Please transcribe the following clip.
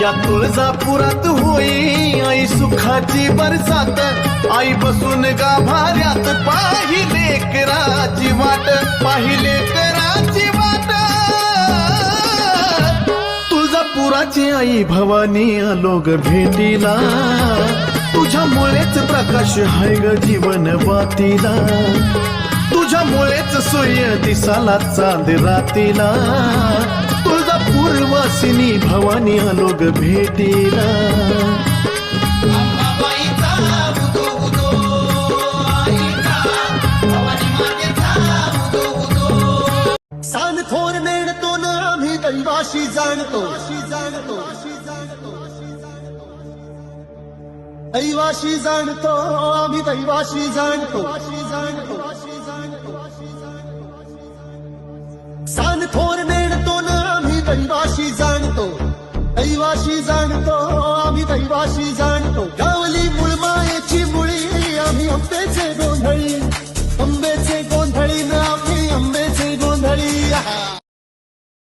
या तुळजापुरात होई आई सुखाची बरसात, आई बसून गाभाऱ्यात पाहिले कराची वाट, पाहिले कराची वाट. तुळजापुराची आई भवानी आलो ग भेटीला, तुझ्यामुळेच प्रकाश हाय ग जीवन वातीला, तुझ्यामुळेच सूर्य दिसाला चांद रातीला. तुळजापूर वासिनी भवानी आलो ग भेटीला. सान थोर नेणतो न आम्ही दैवाशी जाणतो, दैवाशी जाणतो आम्ही दैवाशी जाणतो. सान थोर नेणतो न आम्ही दैवाशी जाणतो, दैवाशी जाणतो आम्ही दैवाशी जाणतो. गावली मुळमायेची मुळी आम्ही आंब्याचे गोंधळी,